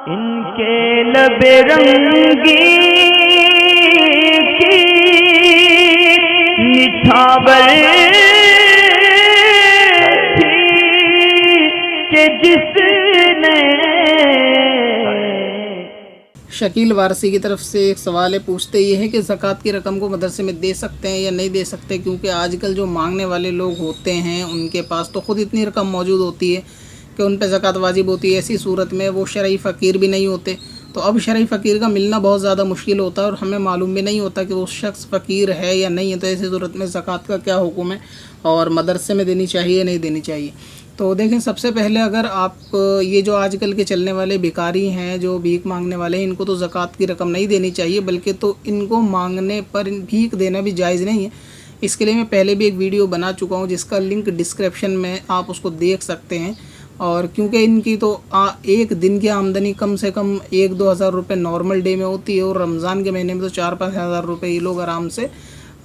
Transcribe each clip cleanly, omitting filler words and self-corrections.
इनके लबे रंगी की निछावर थी कि जिसने। शकील वारसी की तरफ से एक सवाल है, पूछते ये है कि ज़कात की रकम को मदरसे में दे सकते हैं या नहीं दे सकते, क्योंकि आजकल जो मांगने वाले लोग होते हैं उनके पास तो ख़ुद इतनी रकम मौजूद होती है कि उन पे ज़कात वाजिब होती है। ऐसी सूरत में वो शरई फ़कीर भी नहीं होते, तो अब शरई फ़कीर का मिलना बहुत ज़्यादा मुश्किल होता है और हमें मालूम भी नहीं होता कि वो शख्स फ़कीर है या नहीं है। तो ऐसी सूरत में ज़कात का क्या हुक्म है और मदरसे में देनी चाहिए या नहीं देनी चाहिए। तो देखें, सबसे पहले अगर आप ये जो आजकल के चलने वाले भिखारी हैं, जो भीख मांगने वाले हैं, इनको तो ज़कात की रकम नहीं देनी चाहिए, बल्कि तो इनको मांगने पर भीख देना भी जायज़ नहीं है। इसके लिए मैं पहले भी एक वीडियो बना चुका हूँ जिसका लिंक डिस्क्रिप्शन में आप उसको देख सकते हैं। और क्योंकि इनकी तो एक दिन की आमदनी कम से कम 1-2 हज़ार रुपये नॉर्मल डे में होती है और रमज़ान के महीने में तो 4-5 हज़ार रुपये ये लोग आराम से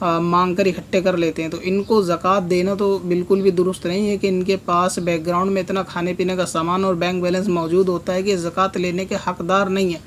मांग कर इकट्ठे कर लेते हैं। तो इनको ज़कात देना तो बिल्कुल भी दुरुस्त नहीं है कि इनके पास बैकग्राउंड में इतना खाने पीने का सामान और बैंक बैलेंस मौजूद होता है कि ज़कात लेने के हक़दार नहीं है।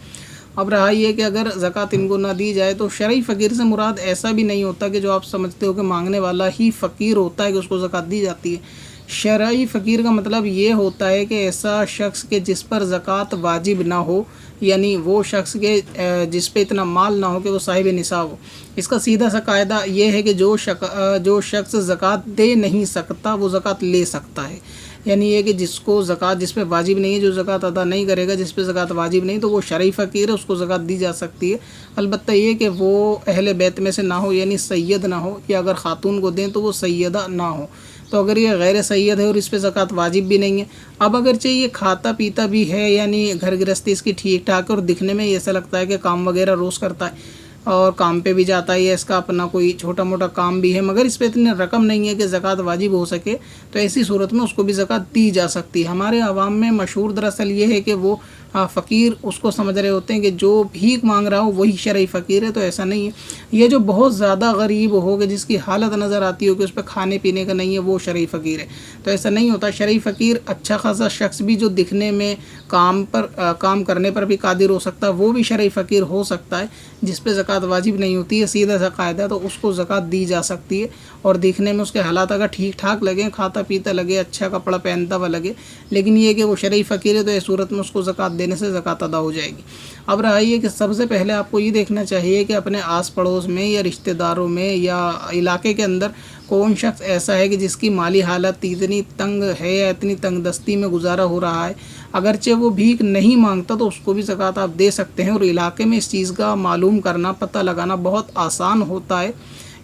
अब रहा ये कि अगर ज़कात इनको ना दी जाए तो शरई फ़कीर से मुराद ऐसा भी नहीं होता कि जो आप समझते हो कि मांगने वाला ही फ़कीर होता है कि उसको ज़कात दी जाती है। शरई फ़कीर का मतलब ये होता है कि ऐसा शख्स के जिस पर ज़कात वाजिब ना हो, यानी वो शख्स के जिस पे इतना माल ना हो कि वो साहिब निसाब हो। इसका सीधा सा कायदा ये है कि जो शख्स ज़कात दे नहीं सकता वो ज़कात ले सकता है। यानी ये कि जिसको ज़कात जिस पे वाजिब नहीं है, जो ज़कात अदा नहीं करेगा, जिस पे ज़कात वाजिब नहीं, तो वो शरई फ़कीर है, उसको ज़कात दी जा सकती है। अलबत्ता ये कि वो अहले बैत में से ना हो, यानी सैयद ना हो, या अगर ख़ातून को दें तो वो सैयदा ना हो। तो अगर ये गैर सैयद है और इस पे ज़कात वाजिब भी नहीं है, अब अगर चाहिए ये खाता पीता भी है, यानी घर गृहस्थी इसकी ठीक ठाक है और दिखने में ऐसा लगता है कि काम वगैरह रोज़ करता है और काम पे भी जाता है, या इसका अपना कोई छोटा मोटा काम भी है, मगर इस पे इतनी रकम नहीं है कि ज़कात वाजिब हो सके, तो ऐसी सूरत में उसको भी ज़कात दी जा सकती है। हमारे आवाम में मशहूर दरअसल ये है कि वो फ़कीर उसको समझ रहे होते हैं कि जो भीख मांग रहा हो वही शरई फ़कीर है, तो ऐसा नहीं है। ये जो बहुत ज़्यादा गरीब हो कि जिसकी हालत नज़र आती हो कि उस पर खाने पीने का नहीं है, वो शरई फ़कीर है, तो ऐसा नहीं होता। शरई फ़कीर अच्छा खासा शख्स भी जो दिखने में काम करने पर भी कादिर हो सकता है, वो भी शरई फ़कीर हो सकता है जिस पे ज़कात वाजिब नहीं होती है। सीधा सा कायदा, तो उसको ज़कात दी जा सकती है और दिखने में उसके हालात अगर ठीक ठाक लगे, खाता पीता लगे, अच्छा कपड़ा पहनता हुआ लगे, लेकिन ये कि वो शरई फ़कीर है, तो इस सूरत में उसको ज़कात देने से ज़कात अदा हो जाएगी। अब रहा ये कि सबसे पहले आपको ये देखना चाहिए कि अपने आस पड़ोस में या रिश्तेदारों में या इलाके के अंदर कौन शख्स ऐसा है कि जिसकी माली हालत इतनी तंग है या इतनी तंगदस्ती में गुजारा हो रहा है। अगरचे वो भीख नहीं मांगता तो उसको भी ज़कात आप दे सकते हैं। और इलाके में इस चीज़ का मालूम करना, पता लगाना बहुत आसान होता है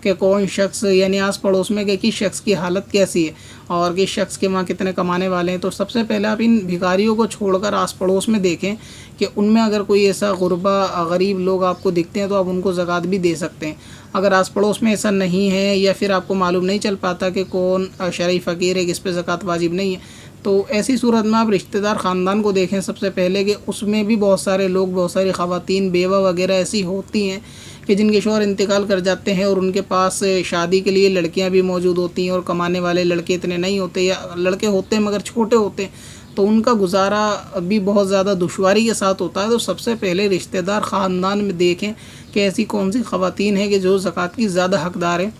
कि कौन शख्स, यानी आस पड़ोस में कि किस शख्स की हालत कैसी है और किस शख्स के वहाँ कितने कमाने वाले हैं। तो सबसे पहले आप इन भिखारियों को छोड़कर आस पड़ोस में देखें कि उनमें अगर कोई ऐसा गुरबा गरीब लोग आपको दिखते हैं तो आप उनको ज़कात भी दे सकते हैं। अगर आस पड़ोस में ऐसा नहीं है या फिर आपको मालूम नहीं चल पाता कि कौन शरई फ़कीर है, किस पे ज़कात वाजिब नहीं है, तो ऐसी सूरत में आप रिश्तेदार ख़ानदान को देखें सबसे पहले कि उसमें भी बहुत सारे लोग, बहुत सारी ख़वातीन, बेवा वगैरह ऐसी होती हैं कि जिनके शौहर इंतकाल कर जाते हैं और उनके पास शादी के लिए लड़कियां भी मौजूद होती हैं और कमाने वाले लड़के इतने नहीं होते, या लड़के होते हैं मगर छोटे होते हैं, तो उनका गुजारा भी बहुत ज़्यादा दुश्वारी के साथ होता है। तो सबसे पहले रिश्तेदार ख़ानदान में देखें कि ऐसी कौन सी ख़वातीन हैं कि जो ज़कात की ज़्यादा हक़दार हैं,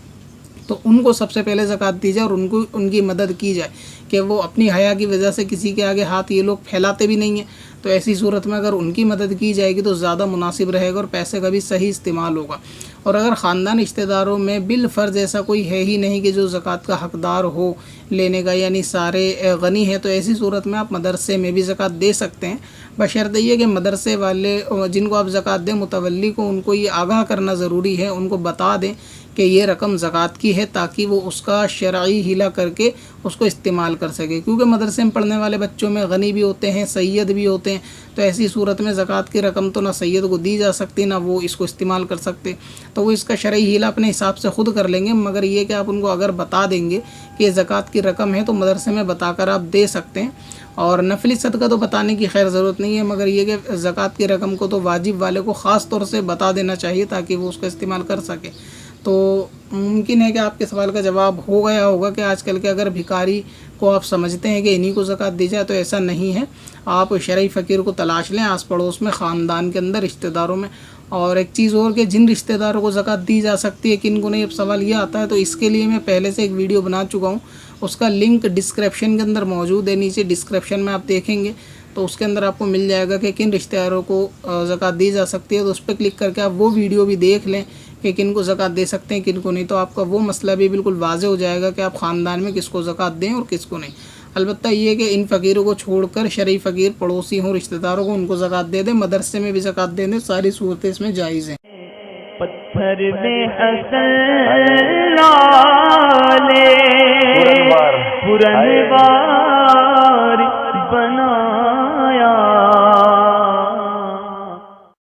तो उनको सबसे पहले ज़कात दी जाए और उनकी मदद की जाए कि वो अपनी हया की वजह से किसी के आगे हाथ ये लोग फैलाते भी नहीं हैं। तो ऐसी सूरत में अगर उनकी मदद की जाएगी तो ज़्यादा मुनासिब रहेगा और पैसे का भी सही इस्तेमाल होगा। और अगर ख़ानदान रिश्तेदारों में बिलफ़र्ज़ ऐसा कोई है ही नहीं कि जो ज़कात का हक़दार हो लेने का, यानी सारे गनी हैं, तो ऐसी सूरत में आप मदरसे में भी ज़कात दे सकते हैं, बशर्ते ये कि मदरसे वाले जिनको आप ज़कात दें, मुतवल्ली को, उनको ये आगाह करना ज़रूरी है, उनको बता दें कि ये रकम ज़कात की है, ताकि वो उसका शरई हिला करके उसको इस्तेमाल कर सके। क्योंकि मदरसे में पढ़ने वाले बच्चों में गनी भी होते हैं, सैयद भी होते हैं, तो ऐसी सूरत में ज़कात की रकम तो ना सैयद को दी जा सकती, ना वो इसको इस्तेमाल कर सकते, तो वो इसका शरई हिला अपने हिसाब से ख़ुद कर लेंगे। मगर ये कि आप उनको अगर बता देंगे कि ज़कात की रकम है तो मदरसे में बताकर आप दे सकते हैं। और नफली सदका तो बताने की खैर ज़रूरत नहीं है, मगर ये कि ज़कात की रकम को तो वाजिब वाले को ख़ास तौर से बता देना चाहिए ताकि वो उसका इस्तेमाल कर सके। तो मुमकिन है कि आपके सवाल का जवाब हो गया होगा कि आजकल के अगर भिखारी को आप समझते हैं कि इन्हीं को ज़कात दी जाए, तो ऐसा नहीं है। आप शरई फ़कीर को तलाश लें आस पड़ोस में, ख़ानदान के अंदर, रिश्तेदारों में। और एक चीज़ और कि जिन रिश्तेदारों को ज़कात दी जा सकती है, किन को नहीं, अब सवाल ये आता है, तो इसके लिए मैं पहले से एक वीडियो बना चुका हूँ, उसका लिंक डिस्क्रिप्शन के अंदर मौजूद है। नीचे डिस्क्रिप्शन में आप देखेंगे तो उसके अंदर आपको मिल जाएगा कि किन रिश्तेदारों को ज़कात दी जा सकती है। तो उस पर क्लिक करके आप वो वीडियो भी देख लें कि किन को ज़कात दे सकते हैं, किन को नहीं। तो आपका वो मसला भी बिल्कुल वाज़ेह हो जाएगा कि आप ख़ानदान में किसको ज़कात दें और किसको नहीं। अलबत्ता ये कि इन फ़कीरों को छोड़कर शरई फ़कीर, पड़ोसी हों, रिश्तेदारों को, उनको ज़कात दे दें, मदरसे में भी ज़कात दे दें, सारी सूरतें इसमें जायज़ हैं। पत्थर में हसन लाले पुरनवार